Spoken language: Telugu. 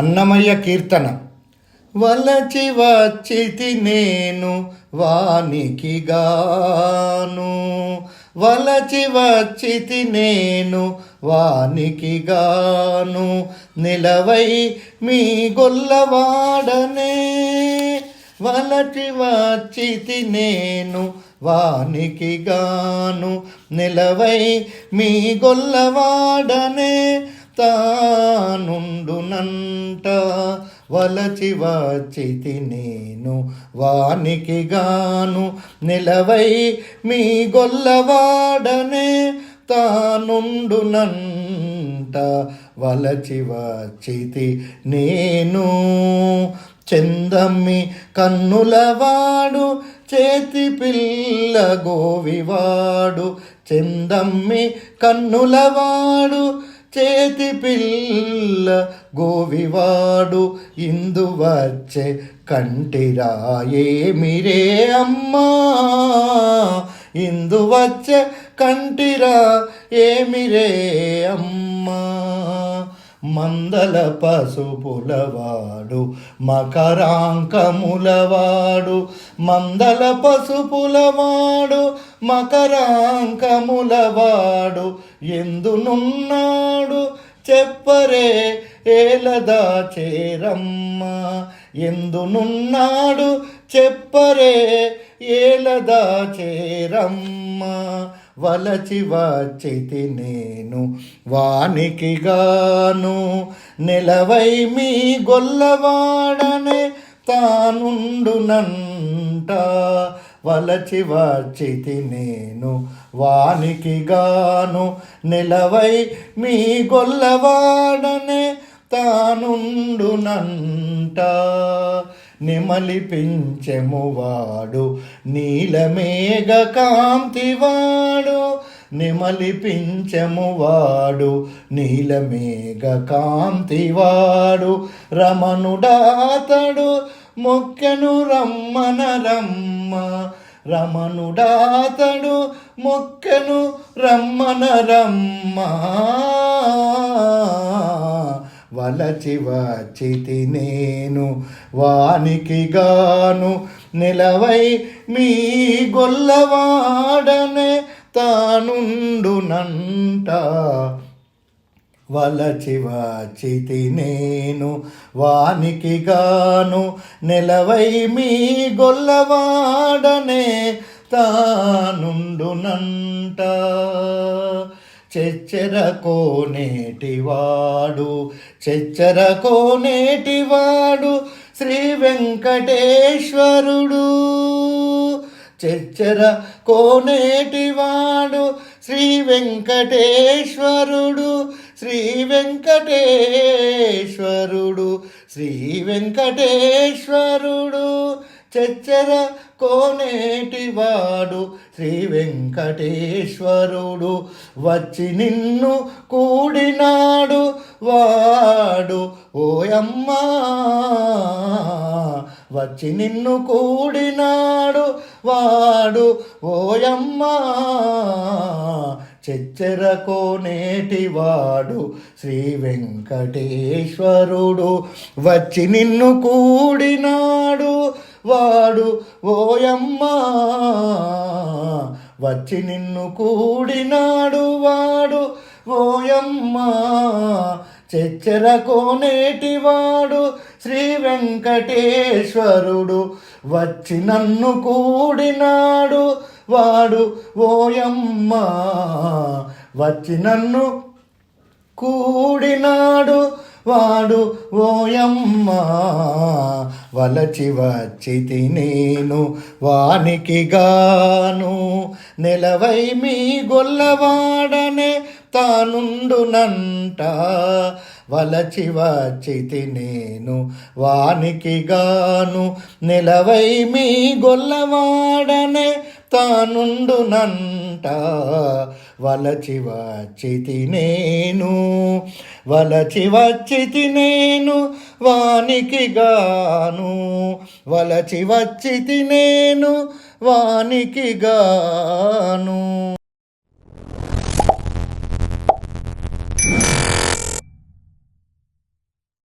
అన్నమయ్య కీర్తన. వలచి వచ్చితి నేను వానికి గాను, వలచి వచ్చితి నేను వానికి గాను, నిలవై మీ గొల్లవాడనే. వలచి వచ్చితి నేను వానికి గాను, నిలవై మీ గొల్లవాడనే. తానుండునంట వలచి వచ్చితి నేను వానికి గాను, నిలవై మీ గొల్లవాడనే. తానుండునంట వలచి వచ్చితి నేను. చందమ్మి కన్నులవాడు చేతి పిల్ల గోవివాడు, చందమ్మి కన్నులవాడు చేతి పిల్ల గోవివాడు, ఇందు వచ్చే కంటిరా ఏమిరే అమ్మా, ఇందు వచ్చే కంటిరా ఏమిరే అమ్మా. మందల పసుపులవాడు మకరాంకములవాడు, మందల పసుపులవాడు మకరాంకములవాడు, ఎందునున్నాడు చెప్పరే ఏలదా చేరమ్మ, ఎందునున్నాడు చెప్పరే ఏలదా చేరమ్మ. వలచి వచ్చితి నేను వానికి గాను, నిలవై మీ గొల్లవాడనే. తానుండునంట వలచి వచ్చితి నేను వానికి గాను, నిలవై మీ గొల్లవాడనే. తానుండునంట నిమలిపించెము వాడు నీలమేఘ కాంతివాడు, నిమలిపించెము వాడు నీలమేఘ కాంతివాడు. రమణుడాతడు మొక్కెను రమ్మన రమ్మ, రమణుడాతడు మొక్కెను రమ్మన రమ్మ. వలచి వచ్చితి నేను వానికి గాను, నిలవై మీ గొల్లవాడనే. తానుండునంట వలచి వచ్చితి నేను వానికి గాను, నిలవై మీ గొల్లవాడనే. తానుండునంట చెచ్చెర కోనేటివాడు, చెచ్చెర కోనేటివాడు శ్రీ వెంకటేశ్వరుడు, చెచ్చెర కోనేటివాడు శ్రీ వెంకటేశ్వరుడు, శ్రీ వెంకటేశ్వరుడు, శ్రీ వెంకటేశ్వరుడు. చెచ్చెర కోనేటివాడు శ్రీ వెంకటేశ్వరుడు, వచ్చి నిన్ను కూడినాడు వాడు ఓయమ్మా, వచ్చి నిన్ను కూడినాడు వాడు ఓయమ్మా. చెచ్చెర కోనేటివాడు శ్రీ వెంకటేశ్వరుడు, వచ్చి నిన్ను కూడినాడు వాడు ఓయమ్మా, వచ్చి నిన్ను కూడినాడు వాడు ఓయమ్మా. చెచ్చెర కోనేటివాడు శ్రీ వెంకటేశ్వరుడు, వచ్చి నన్ను కూడినాడు వాడు ఓయమ్మా, వచ్చి నన్ను కూడినాడు వాడు ఓయమ్మా. వలచి వచ్చితి నేను వానికి గాను, నిలవై మీ గొల్లవాడనే. తానుండునంట వలచి వచ్చితి నేను వానికి గాను, నిలవై మీ గొల్లవాడనే. తానుండునంట వలచి వచ్చితి నేను, వలచి వచ్చితి నేను వానికి గాను, వలచి వచ్చితి నేను వానికి గాను.